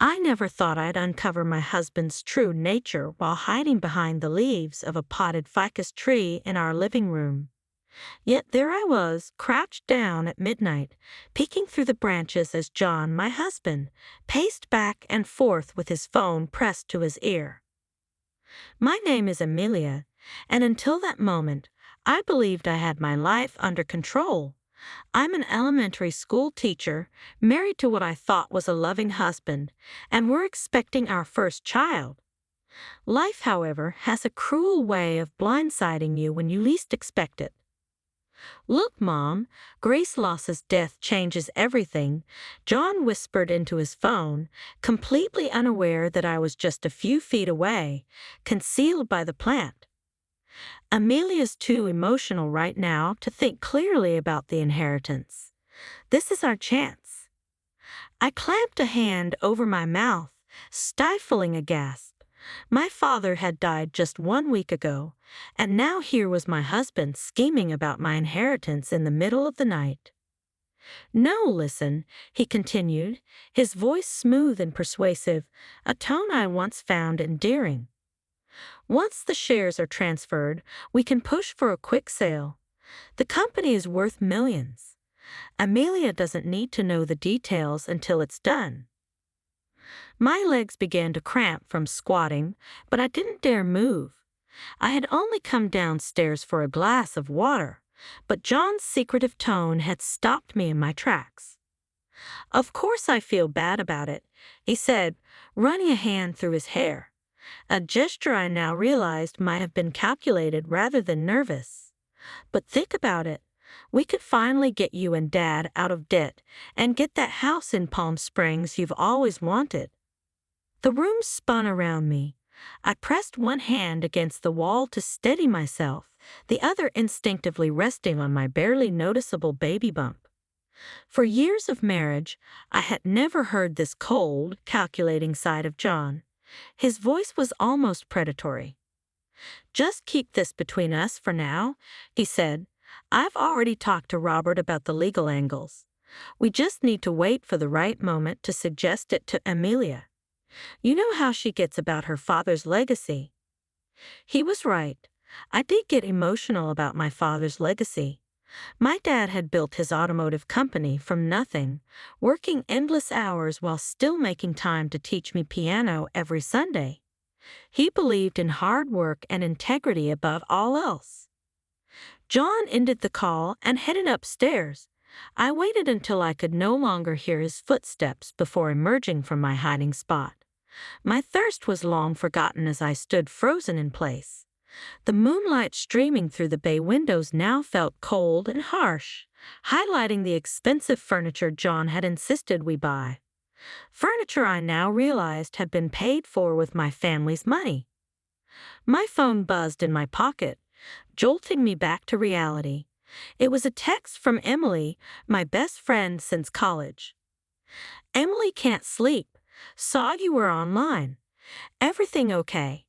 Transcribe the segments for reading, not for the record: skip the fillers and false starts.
I never thought I'd uncover my husband's true nature while hiding behind the leaves of a potted ficus tree in our living room. Yet there I was, crouched down at midnight, peeking through the branches as John, my husband, paced back and forth with his phone pressed to his ear. My name is Amelia, and until that moment, I believed I had my life under control. I'm an elementary school teacher, married to what I thought was a loving husband, and we're expecting our first child. Life, however, has a cruel way of blindsiding you when you least expect it. "Look, Mom, Grace Loss's death changes everything," John whispered into his phone, completely unaware that I was just a few feet away, concealed by the plant. "Amelia's too emotional right now to think clearly about the inheritance. This is our chance." I clamped a hand over my mouth, stifling a gasp. My father had died just 1 week ago, and now here was my husband scheming about my inheritance in the middle of the night. "No, listen," he continued, his voice smooth and persuasive, a tone I once found endearing. "Once the shares are transferred, we can push for a quick sale. The company is worth millions. Amelia doesn't need to know the details until it's done." My legs began to cramp from squatting, but I didn't dare move. I had only come downstairs for a glass of water, but John's secretive tone had stopped me in my tracks. "Of course I feel bad about it," he said, running a hand through his hair, a gesture I now realized might have been calculated rather than nervous. "But think about it. We could finally get you and Dad out of debt and get that house in Palm Springs you've always wanted." The room spun around me. I pressed one hand against the wall to steady myself, the other instinctively resting on my barely noticeable baby bump. For years of marriage, I had never heard this cold, calculating side of John. His voice was almost predatory. "Just keep this between us for now," he said. "I've already talked to Robert about the legal angles. We just need to wait for the right moment to suggest it to Amelia. You know how she gets about her father's legacy." He was right. I did get emotional about my father's legacy. My dad had built his automotive company from nothing, working endless hours while still making time to teach me piano every Sunday. He believed in hard work and integrity above all else. John ended the call and headed upstairs. I waited until I could no longer hear his footsteps before emerging from my hiding spot. My thirst was long forgotten as I stood frozen in place. The moonlight streaming through the bay windows now felt cold and harsh, highlighting the expensive furniture John had insisted we buy. Furniture I now realized had been paid for with my family's money. My phone buzzed in my pocket, jolting me back to reality. It was a text from Emily, my best friend since college. "Emily can't sleep. Saw you were online. Everything okay?"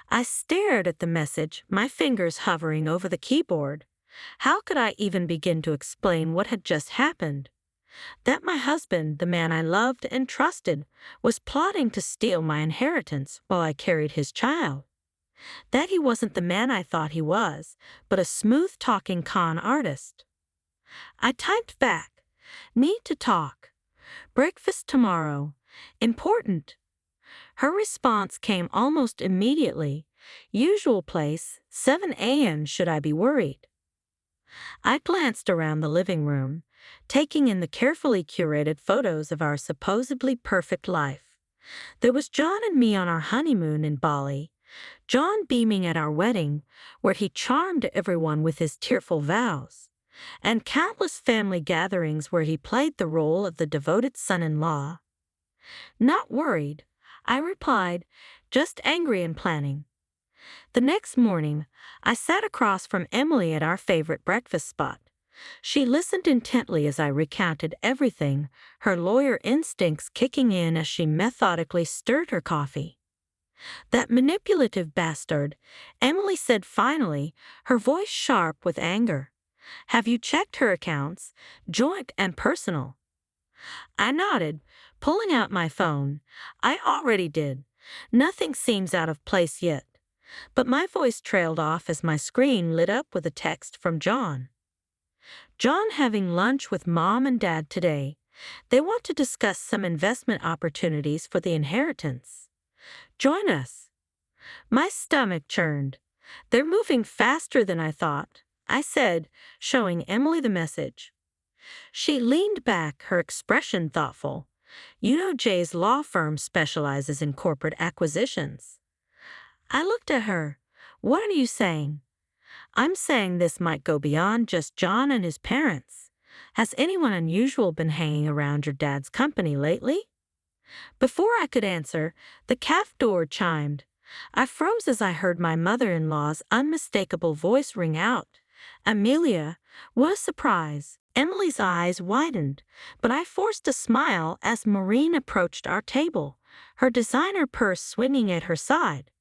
I stared at the message, my fingers hovering over the keyboard. How could I even begin to explain what had just happened? That my husband, the man I loved and trusted, was plotting to steal my inheritance while I carried his child. That he wasn't the man I thought he was, but a smooth-talking con artist. I typed back, "Need to talk. Breakfast tomorrow. Important." Her response came almost immediately. "Usual place, 7 a.m. should I be worried?" I glanced around the living room, taking in the carefully curated photos of our supposedly perfect life. There was John and me on our honeymoon in Bali, John beaming at our wedding, where he charmed everyone with his tearful vows, and countless family gatherings where he played the role of the devoted son-in-law. "Not worried," I replied, "just angry and planning." The next morning, I sat across from Emily at our favorite breakfast spot. She listened intently as I recounted everything, her lawyer instincts kicking in as she methodically stirred her coffee. "That manipulative bastard," Emily said finally, her voice sharp with anger. "Have you checked her accounts, joint and personal?" I nodded, Pulling out my phone, I already did. Nothing seems out of place yet. But my voice trailed off as my screen lit up with a text from John. John having lunch with Mom and Dad today. They want to discuss some investment opportunities for the inheritance. Join us. My stomach churned. They're moving faster than I thought, I said, showing Emily the message. She leaned back, her expression thoughtful. You know Jay's law firm specializes in corporate acquisitions. I looked at her. What are you saying? I'm saying this might go beyond just John and his parents. Has anyone unusual been hanging around your dad's company lately? Before I could answer, the cafe door chimed. I froze as I heard my mother-in-law's unmistakable voice ring out. Amelia, what a surprise. Emily's eyes widened, but I forced a smile as Maureen approached our table, her designer purse swinging at her side.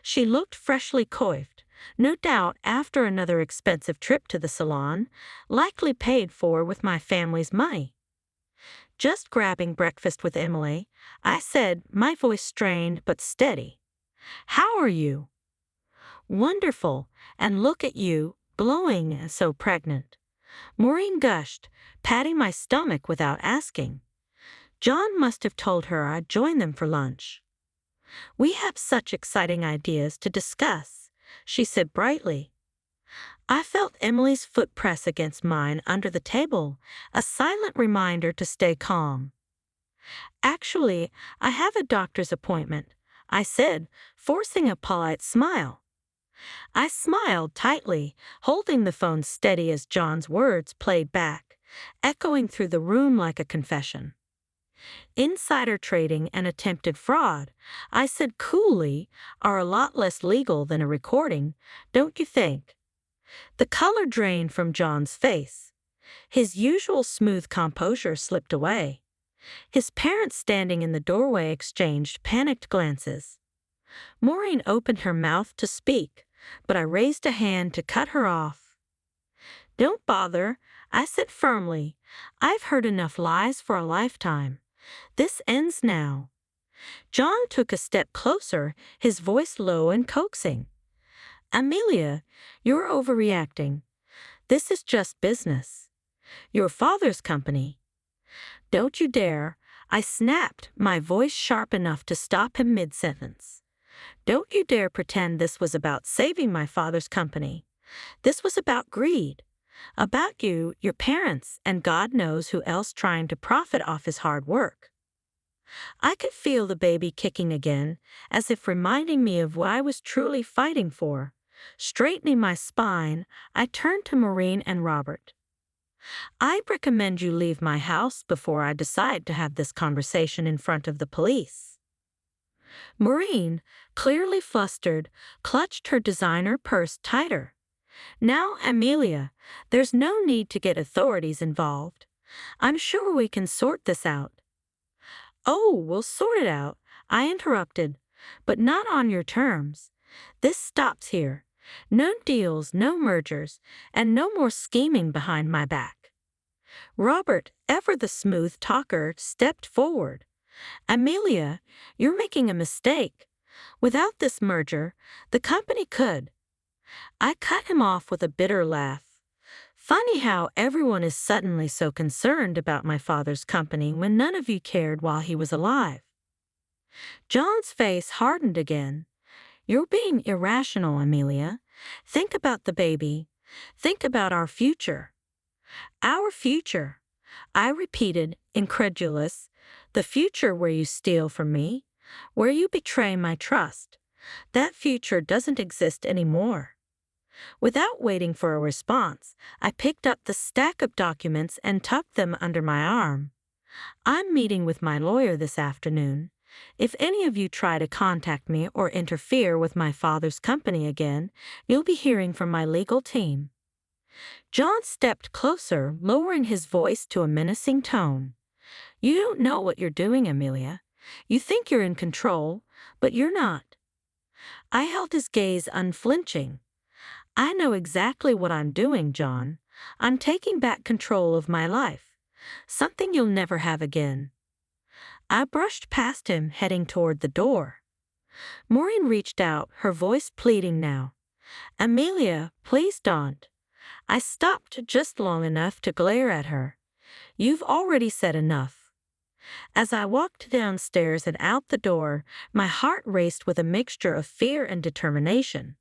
She looked freshly coiffed, no doubt after another expensive trip to the salon, likely paid for with my family's money. Just grabbing breakfast with Emily, I said, my voice strained but steady. How are you? Wonderful, and look at you, glowing and so pregnant. Maureen gushed, patting my stomach without asking. John must have told her I'd join them for lunch. We have such exciting ideas to discuss, she said brightly. I felt Emily's foot press against mine under the table, a silent reminder to stay calm. Actually, I have a doctor's appointment, I said, forcing a polite smile. I smiled tightly, holding the phone steady as John's words played back, echoing through the room like a confession. Insider trading and attempted fraud, I said coolly, are a lot less legal than a recording, don't you think? The color drained from John's face. His usual smooth composure slipped away. His parents standing in the doorway exchanged panicked glances. Maureen opened her mouth to speak, but I raised a hand to cut her off. Don't bother, I said firmly. I've heard enough lies for a lifetime. This ends now. John took a step closer, his voice low and coaxing. Amelia, you're overreacting. This is just business. Your father's company. Don't you dare, I snapped, my voice sharp enough to stop him mid-sentence. Don't you dare pretend this was about saving my father's company. This was about greed. About you, your parents, and God knows who else trying to profit off his hard work. I could feel the baby kicking again, as if reminding me of what I was truly fighting for. Straightening my spine, I turned to Maureen and Robert. I'd recommend you leave my house before I decide to have this conversation in front of the police. Maureen, clearly flustered, clutched her designer purse tighter. Now, Amelia, there's no need to get authorities involved. I'm sure we can sort this out. Oh, we'll sort it out, I interrupted, but not on your terms. This stops here. No deals, no mergers, and no more scheming behind my back. Robert, ever the smooth talker, stepped forward. Amelia, you're making a mistake. Without this merger, the company could. I cut him off with a bitter laugh. Funny how everyone is suddenly so concerned about my father's company when none of you cared while he was alive. John's face hardened again. You're being irrational, Amelia. Think about the baby. Think about our future. Our future, I repeated, incredulous. The future where you steal from me, where you betray my trust. That future doesn't exist anymore. Without waiting for a response, I picked up the stack of documents and tucked them under my arm. I'm meeting with my lawyer this afternoon. If any of you try to contact me or interfere with my father's company again, you'll be hearing from my legal team. John stepped closer, lowering his voice to a menacing tone. You don't know what you're doing, Amelia. You think you're in control, but you're not. I held his gaze unflinching. I know exactly what I'm doing, John. I'm taking back control of my life. Something you'll never have again. I brushed past him, heading toward the door. Maureen reached out, her voice pleading now. Amelia, please don't. I stopped just long enough to glare at her. You've already said enough. As I walked downstairs and out the door, my heart raced with a mixture of fear and determination.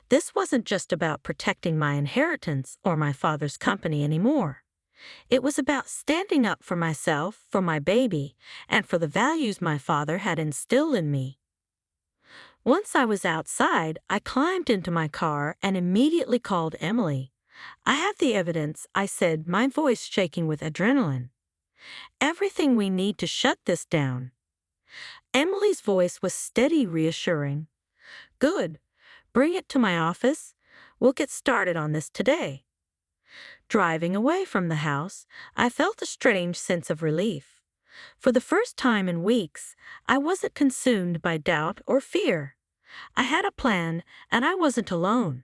This wasn't just about protecting my inheritance or my father's company anymore. It was about standing up for myself, for my baby, and for the values my father had instilled in me. Once I was outside, I climbed into my car and immediately called Emily. I have the evidence, I said, my voice shaking with adrenaline. Everything we need to shut this down. Emily's voice was steady, reassuring. Good. Bring it to my office. We'll get started on this today. Driving away from the house, I felt a strange sense of relief. For the first time in weeks, I wasn't consumed by doubt or fear. I had a plan, and I wasn't alone.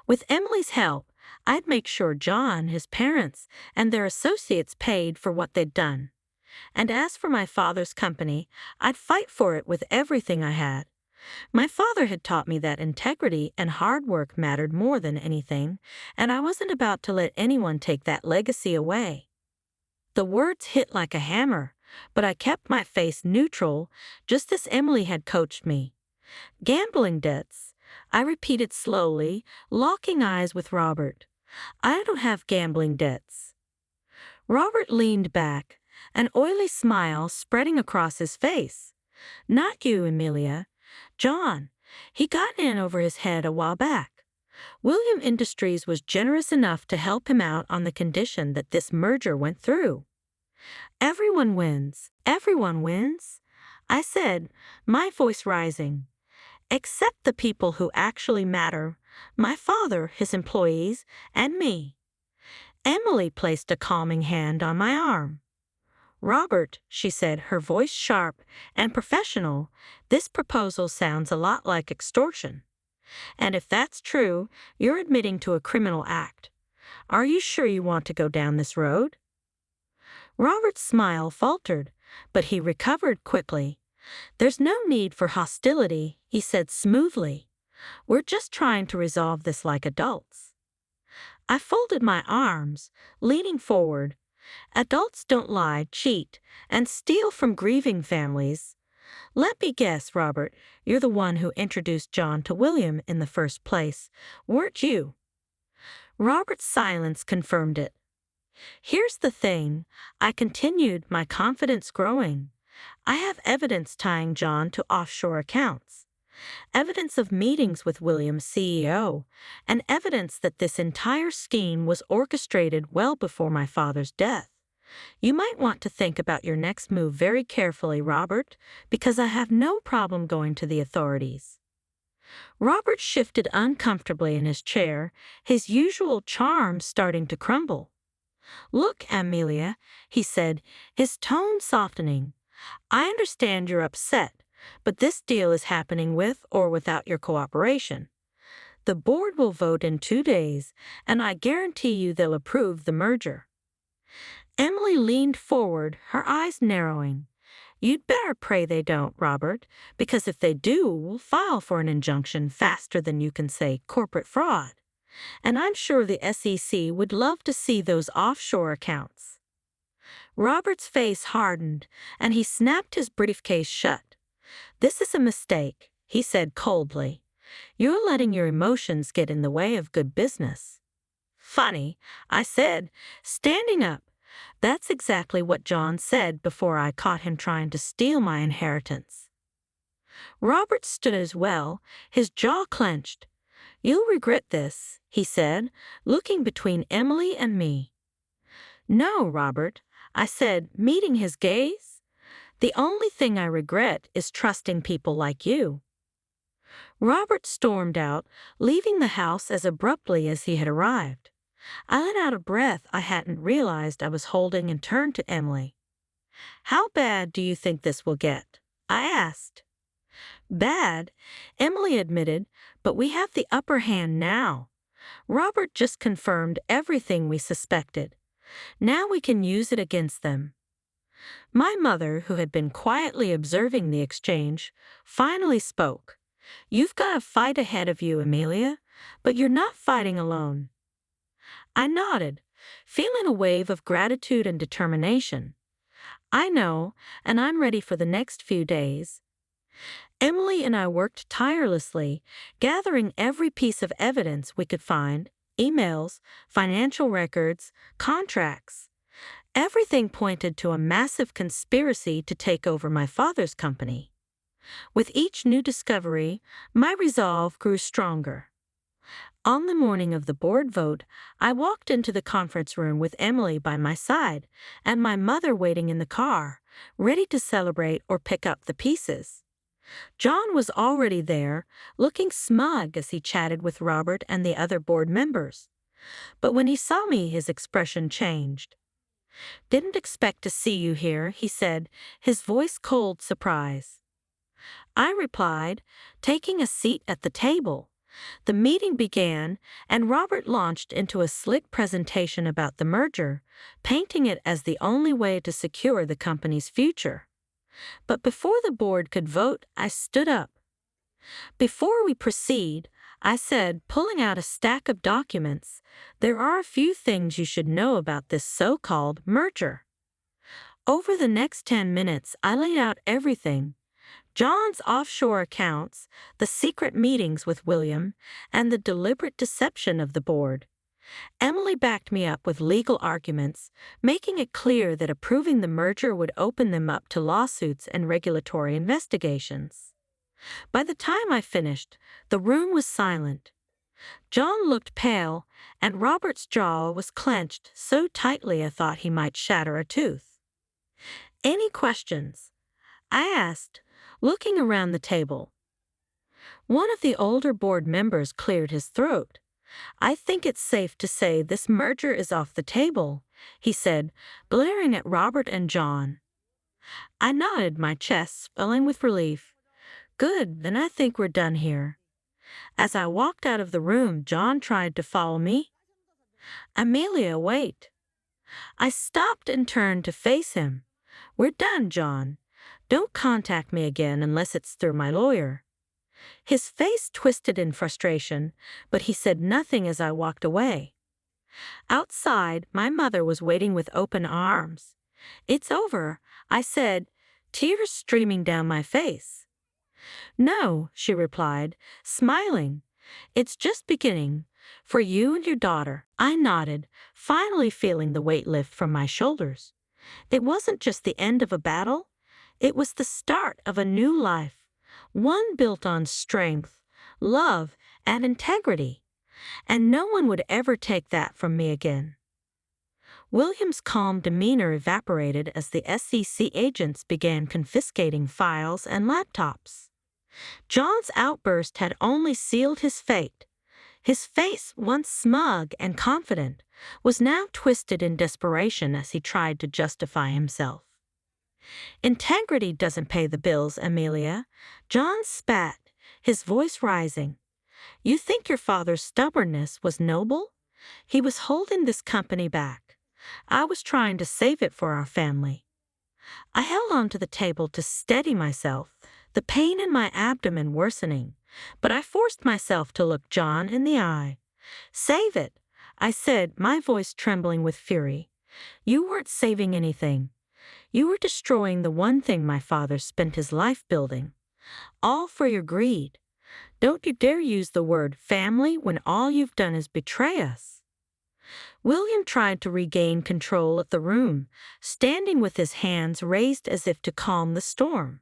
With Emily's help, I'd make sure John, his parents, and their associates paid for what they'd done. And as for my father's company, I'd fight for it with everything I had. My father had taught me that integrity and hard work mattered more than anything, and I wasn't about to let anyone take that legacy away. The words hit like a hammer, but I kept my face neutral, just as Emily had coached me. Gambling debts, I repeated slowly, locking eyes with Robert. I don't have gambling debts. Robert leaned back, an oily smile spreading across his face. Not you, Amelia. John. He got in over his head a while back. William Industries was generous enough to help him out on the condition that this merger went through. Everyone wins. Everyone wins, I said, my voice rising. Except the people who actually matter, my father, his employees, and me. Emily placed a calming hand on my arm. Robert, she said, her voice sharp and professional, this proposal sounds a lot like extortion. And if that's true, you're admitting to a criminal act. Are you sure you want to go down this road? Robert's smile faltered, but he recovered quickly. There's no need for hostility, he said smoothly. We're just trying to resolve this like adults. I folded my arms, leaning forward. Adults don't lie, cheat, and steal from grieving families. Let me guess, Robert, you're the one who introduced John to William in the first place, weren't you? Robert's silence confirmed it. Here's the thing, I continued, my confidence growing. I have evidence tying John to offshore accounts. Evidence of meetings with William's CEO, and evidence that this entire scheme was orchestrated well before my father's death. You might want to think about your next move very carefully, Robert, because I have no problem going to the authorities. Robert shifted uncomfortably in his chair, his usual charm starting to crumble. Look, Amelia, he said, his tone softening. I understand you're upset, but this deal is happening with or without your cooperation. The board will vote in 2 days, and I guarantee you they'll approve the merger. Emily leaned forward, her eyes narrowing. You'd better pray they don't, Robert, because if they do, we'll file for an injunction faster than you can say corporate fraud. And I'm sure the SEC would love to see those offshore accounts. Robert's face hardened, and he snapped his briefcase shut. This is a mistake, he said coldly. You're letting your emotions get in the way of good business. Funny, I said, standing up. That's exactly what John said before I caught him trying to steal my inheritance. Robert stood as well, his jaw clenched. You'll regret this, he said, looking between Emily and me. No, Robert, I said, meeting his gaze. The only thing I regret is trusting people like you. Robert stormed out, leaving the house as abruptly as he had arrived. I let out a breath I hadn't realized I was holding and turned to Emily. How bad do you think this will get? I asked. Bad, Emily admitted, but we have the upper hand now. Robert just confirmed everything we suspected. Now we can use it against them. My mother, who had been quietly observing the exchange, finally spoke. "You've got a fight ahead of you, Amelia, but you're not fighting alone." I nodded, feeling a wave of gratitude and determination. "I know, and I'm ready for the next few days." Emily and I worked tirelessly, gathering every piece of evidence we could find: emails, financial records, contracts. Everything pointed to a massive conspiracy to take over my father's company. With each new discovery, my resolve grew stronger. On the morning of the board vote, I walked into the conference room with Emily by my side and my mother waiting in the car, ready to celebrate or pick up the pieces. John was already there, looking smug as he chatted with Robert and the other board members. But when he saw me, his expression changed. "Didn't expect to see you here," he said, his voice cold surprise. I replied, taking a seat at the table. The meeting began, and Robert launched into a slick presentation about the merger, painting it as the only way to secure the company's future. But before the board could vote, I stood up. "Before we proceed," I said, pulling out a stack of documents, "there are a few things you should know about this so-called merger." Over the next 10 minutes, I laid out everything: John's offshore accounts, the secret meetings with William, and the deliberate deception of the board. Emily backed me up with legal arguments, making it clear that approving the merger would open them up to lawsuits and regulatory investigations. By the time I finished, the room was silent. John looked pale, and Robert's jaw was clenched so tightly I thought he might shatter a tooth. "Any questions?" I asked, looking around the table. One of the older board members cleared his throat. "I think it's safe to say this merger is off the table," he said, glaring at Robert and John. I nodded, my chest swelling with relief. "Good, then I think we're done here." As I walked out of the room, John tried to follow me. "Amelia, wait." I stopped and turned to face him. "We're done, John. Don't contact me again unless it's through my lawyer." His face twisted in frustration, but he said nothing as I walked away. Outside, my mother was waiting with open arms. "It's over," I said, tears streaming down my face. "No," she replied, smiling. "It's just beginning, for you and your daughter." I nodded, finally feeling the weight lift from my shoulders. It wasn't just the end of a battle. It was the start of a new life, one built on strength, love, and integrity. And no one would ever take that from me again. William's calm demeanor evaporated as the SEC agents began confiscating files and laptops. John's outburst had only sealed his fate. His face, once smug and confident, was now twisted in desperation as he tried to justify himself. "Integrity doesn't pay the bills, Amelia." John spat, his voice rising. "You think your father's stubbornness was noble? He was holding this company back. I was trying to save it for our family." I held onto the table to steady myself, the pain in my abdomen worsening, but I forced myself to look John in the eye. "Save it," I said, my voice trembling with fury. "You weren't saving anything. You were destroying the one thing my father spent his life building. All for your greed. Don't you dare use the word family when all you've done is betray us." William tried to regain control of the room, standing with his hands raised as if to calm the storm.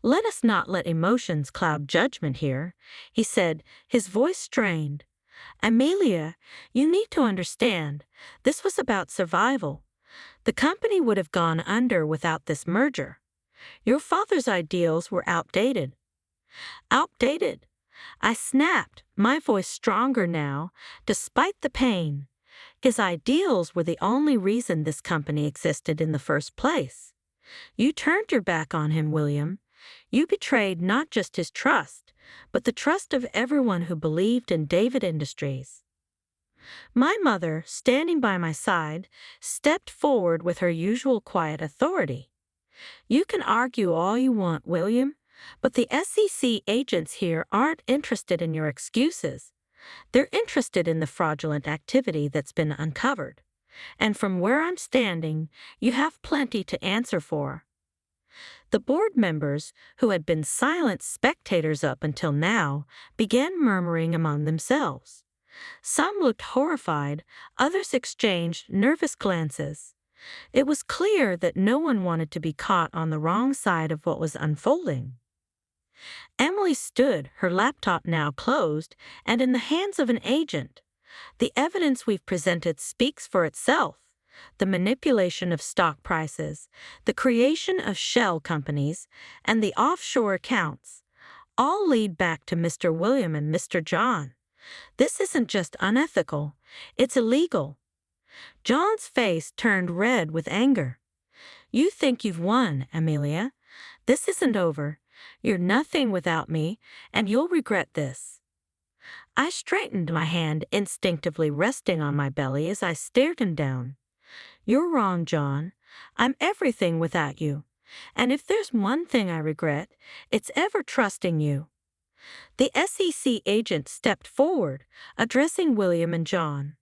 "Let us not let emotions cloud judgment here," he said, his voice strained. "Amelia, you need to understand, this was about survival. The company would have gone under without this merger. Your father's ideals were outdated." "Outdated?" I snapped, my voice stronger now, despite the pain. "His ideals were the only reason this company existed in the first place. You turned your back on him, William. You betrayed not just his trust, but the trust of everyone who believed in David Industries." My mother, standing by my side, stepped forward with her usual quiet authority. You can argue all you want, William, but the SEC agents here aren't interested in your excuses. They're interested in the fraudulent activity that's been uncovered. And from where I'm standing, you have plenty to answer for. The board members, who had been silent spectators up until now, began murmuring among themselves. Some looked horrified, others exchanged nervous glances. It was clear that no one wanted to be caught on the wrong side of what was unfolding. Emily stood, her laptop now closed, and in the hands of an agent. The evidence we've presented speaks for itself. The manipulation of stock prices, the creation of shell companies, and the offshore accounts all lead back to Mr. William and Mr. John. This isn't just unethical, it's illegal. John's face turned red with anger. You think you've won, Amelia. This isn't over. You're nothing without me, and you'll regret this. I straightened my hand, instinctively resting on my belly as I stared him down. You're wrong, John. I'm everything without you. And if there's one thing I regret, it's ever trusting you. The SEC agent stepped forward, addressing William and John.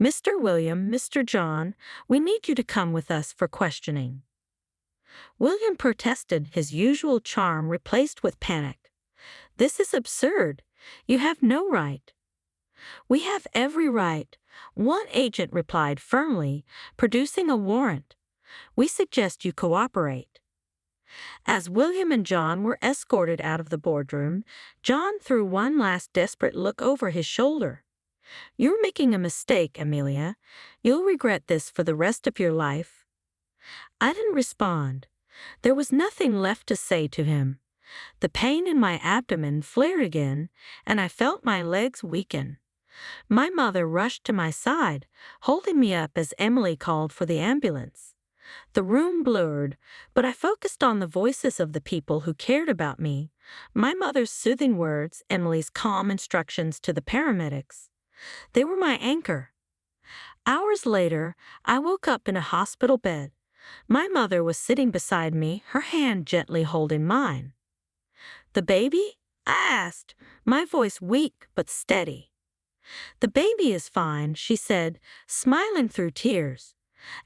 Mr. William, Mr. John, we need you to come with us for questioning. William protested, his usual charm replaced with panic. This is absurd. You have no right. We have every right, one agent replied firmly, producing a warrant. We suggest you cooperate. As William and John were escorted out of the boardroom, John threw one last desperate look over his shoulder. You're making a mistake, Amelia. You'll regret this for the rest of your life. I didn't respond. There was nothing left to say to him. The pain in my abdomen flared again, and I felt my legs weaken. My mother rushed to my side, holding me up as Emily called for the ambulance. The room blurred, but I focused on the voices of the people who cared about me, my mother's soothing words, Emily's calm instructions to the paramedics. They were my anchor. Hours later, I woke up in a hospital bed. My mother was sitting beside me, her hand gently holding mine. The baby? I asked, my voice weak but steady. The baby is fine, she said, smiling through tears.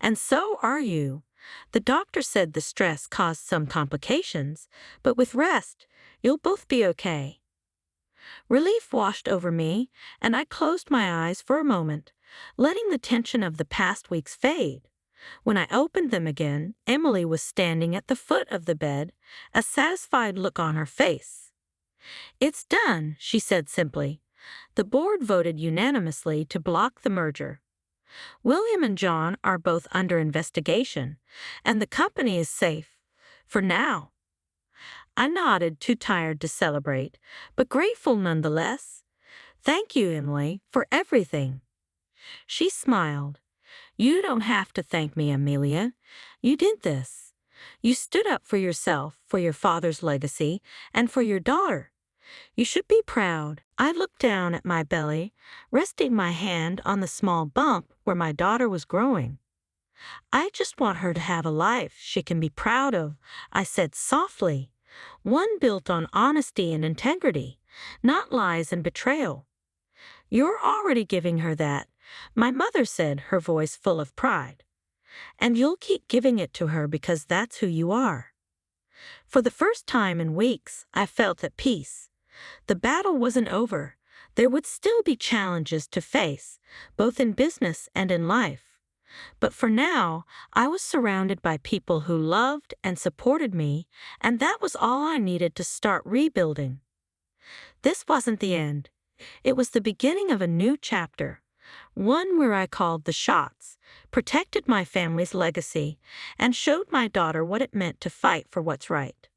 And so are you. The doctor said the stress caused some complications, but with rest, you'll both be okay. Relief washed over me, and I closed my eyes for a moment, letting the tension of the past weeks fade. When I opened them again, Emily was standing at the foot of the bed, a satisfied look on her face. It's done, she said simply. The board voted unanimously to block the merger. William and John are both under investigation, and the company is safe. For now. I nodded, too tired to celebrate, but grateful nonetheless. Thank you, Emily, for everything. She smiled. You don't have to thank me, Amelia. You did this. You stood up for yourself, for your father's legacy, and for your daughter. You should be proud. I looked down at my belly, resting my hand on the small bump where my daughter was growing. I just want her to have a life she can be proud of, I said softly. One built on honesty and integrity, not lies and betrayal. You're already giving her that, my mother said, her voice full of pride. And you'll keep giving it to her because that's who you are. For the first time in weeks, I felt at peace. The battle wasn't over. There would still be challenges to face, both in business and in life. But for now, I was surrounded by people who loved and supported me, and that was all I needed to start rebuilding. This wasn't the end. It was the beginning of a new chapter, one where I called the shots, protected my family's legacy, and showed my daughter what it meant to fight for what's right.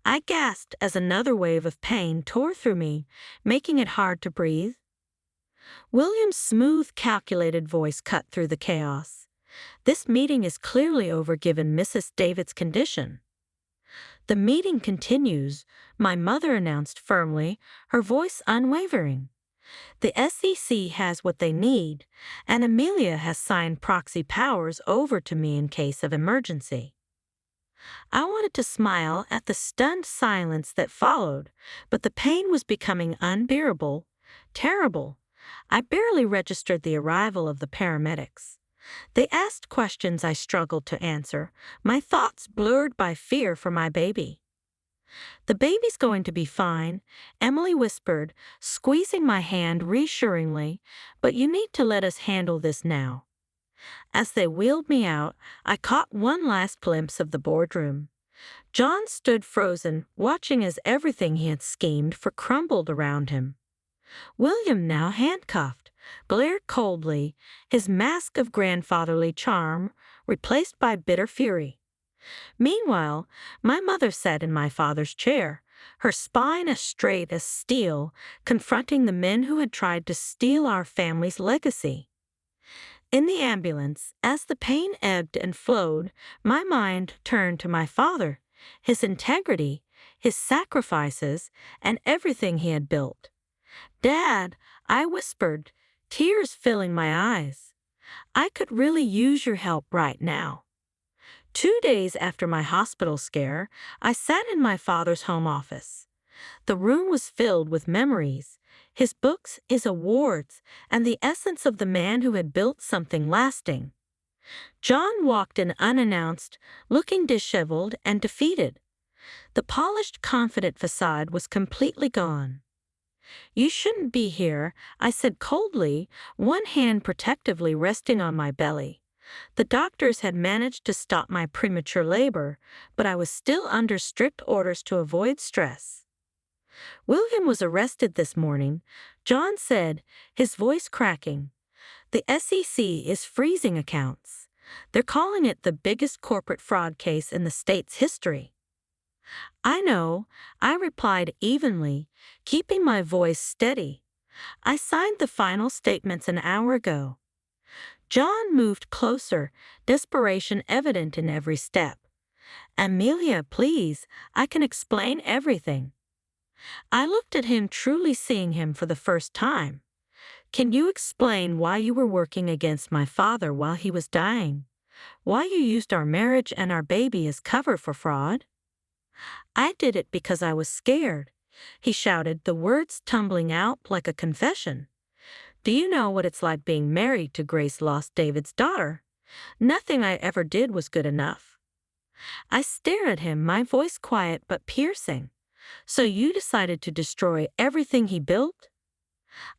I gasped as another wave of pain tore through me, making it hard to breathe. William's smooth, calculated voice cut through the chaos. This meeting is clearly over given Mrs. David's condition. The meeting continues, my mother announced firmly, her voice unwavering. The SEC has what they need, and Amelia has signed proxy powers over to me in case of emergency. I wanted to smile at the stunned silence that followed, but the pain was becoming unbearable, terrible. I barely registered the arrival of the paramedics. They asked questions I struggled to answer, my thoughts blurred by fear for my baby. "The baby's going to be fine," Emily whispered, squeezing my hand reassuringly, "but you need to let us handle this now." As they wheeled me out, I caught one last glimpse of the boardroom. John stood frozen, watching as everything he had schemed for crumbled around him. William, now handcuffed, glared coldly, his mask of grandfatherly charm replaced by bitter fury. Meanwhile, my mother sat in my father's chair, her spine as straight as steel, confronting the men who had tried to steal our family's legacy. In the ambulance, as the pain ebbed and flowed, my mind turned to my father, his integrity, his sacrifices, and everything he had built. "Dad," I whispered, tears filling my eyes, "I could really use your help right now." 2 days after my hospital scare, I sat in my father's home office. The room was filled with memories, his books, his awards, and the essence of the man who had built something lasting. John walked in unannounced, looking disheveled and defeated. The polished, confident facade was completely gone. "You shouldn't be here," I said coldly, one hand protectively resting on my belly. The doctors had managed to stop my premature labor, but I was still under strict orders to avoid stress. "William was arrested this morning," John said, his voice cracking. "The SEC is freezing accounts. They're calling it the biggest corporate fraud case in the state's history." "I know," I replied evenly, keeping my voice steady. "I signed the final statements an hour ago." John moved closer, desperation evident in every step. "Amelia, please, I can explain everything." I looked at him, truly seeing him for the first time. "Can you explain why you were working against my father while he was dying? Why you used our marriage and our baby as cover for fraud?" "I did it because I was scared," he shouted, the words tumbling out like a confession. "Do you know what it's like being married to Grace lost David's daughter? Nothing I ever did was good enough." I stared at him, my voice quiet but piercing. "So you decided to destroy everything he built?"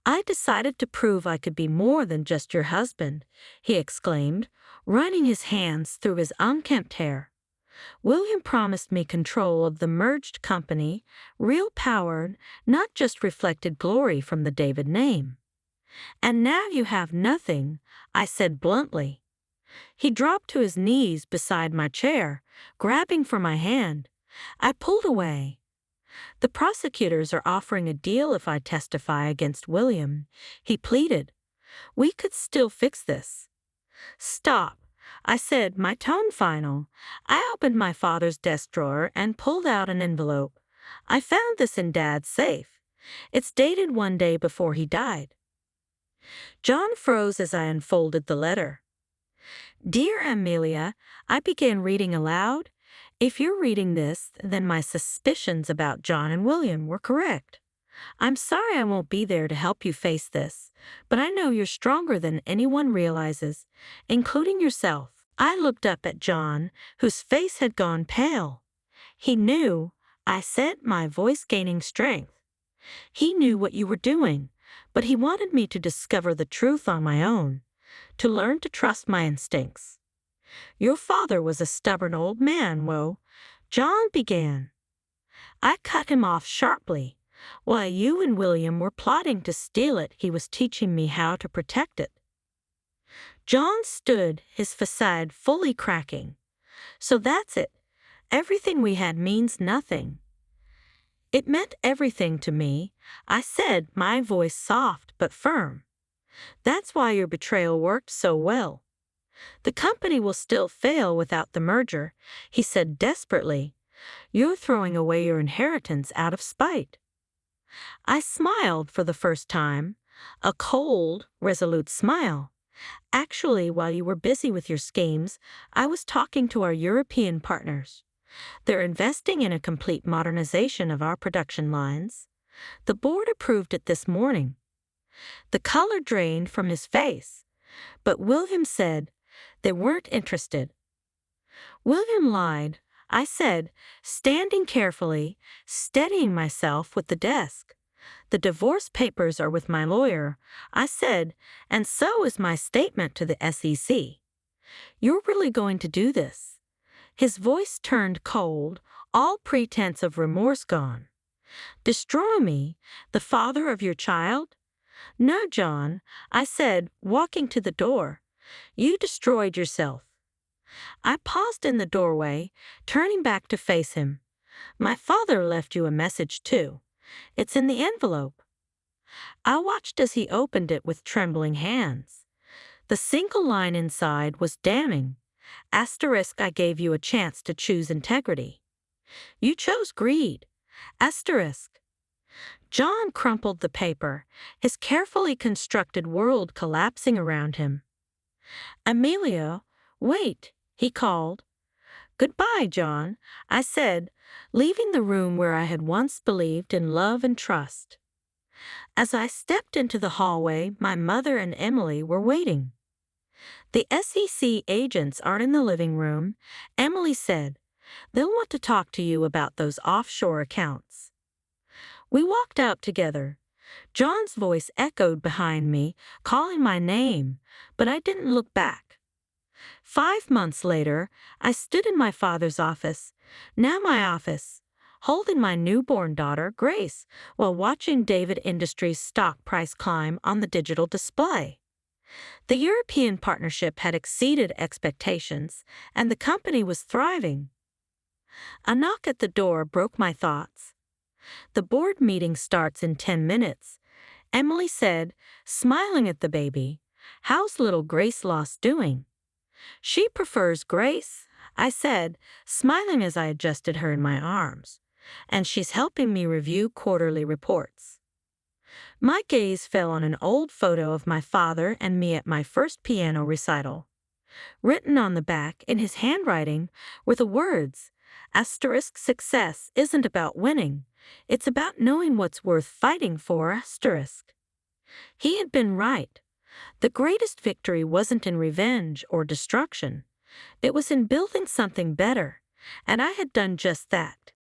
"I decided to prove I could be more than just your husband," he exclaimed, running his hands through his unkempt hair. "William promised me control of the merged company, real power, not just reflected glory from the David name." "And now you have nothing," I said bluntly. He dropped to his knees beside my chair, grabbing for my hand. I pulled away. "The prosecutors are offering a deal if I testify against William," he pleaded. "We could still fix this." "Stop," I said, my tone final. I opened my father's desk drawer and pulled out an envelope. "I found this in Dad's safe. It's dated one day before he died." John froze as I unfolded the letter. "Dear Amelia," I began reading aloud. "If you're reading this, then my suspicions about John and William were correct. I'm sorry I won't be there to help you face this, but I know you're stronger than anyone realizes, including yourself." I looked up at John, whose face had gone pale. "He knew," I said, my voice gaining strength. "He knew what you were doing, but he wanted me to discover the truth on my own, to learn to trust my instincts." "Your father was a stubborn old man, John began. I cut him off sharply. "While you and William were plotting to steal it, he was teaching me how to protect it." John stood, his facade fully cracking. "So that's it. Everything we had means nothing." "It meant everything to me," I said, my voice soft but firm. "That's why your betrayal worked so well." "The company will still fail without the merger," he said desperately. "You're throwing away your inheritance out of spite." I smiled for the first time, a cold, resolute smile. "Actually, while you were busy with your schemes, I was talking to our European partners. They're investing in a complete modernization of our production lines. The board approved it this morning. The color drained from his face, but William said they weren't interested. William lied, I said, standing carefully, steadying myself with the desk. The divorce papers are with my lawyer, I said, and so is my statement to the SEC. You're really going to do this? His voice turned cold, all pretense of remorse gone. Destroy me, the father of your child? No, John, I said, walking to the door. You destroyed yourself. I paused in the doorway, turning back to face him. My father left you a message, too. It's in the envelope. I watched as he opened it with trembling hands. The single line inside was damning. Asterisk, I gave you a chance to choose integrity. You chose greed. Asterisk. John crumpled the paper, his carefully constructed world collapsing around him. Amelia, wait, he called. Goodbye, John, I said, leaving the room where I had once believed in love and trust. As I stepped into the hallway, my mother and Emily were waiting. The SEC agents aren't in the living room, Emily said. They'll want to talk to you about those offshore accounts. We walked out together. John's voice echoed behind me, calling my name, but I didn't look back. 5 months later, I stood in my father's office, now my office, holding my newborn daughter, Grace, while watching David Industries' stock price climb on the digital display. The European partnership had exceeded expectations, and the company was thriving. A knock at the door broke my thoughts. The board meeting starts in 10 minutes, Emily said, smiling at the baby. How's little Grace Lost doing? She prefers Grace, I said, smiling as I adjusted her in my arms. And she's helping me review quarterly reports. My gaze fell on an old photo of my father and me at my first piano recital. Written on the back in his handwriting were the words, asterisk, success isn't about winning, it's about knowing what's worth fighting for, asterisk. He had been right. The greatest victory wasn't in revenge or destruction. It was in building something better, and I had done just that.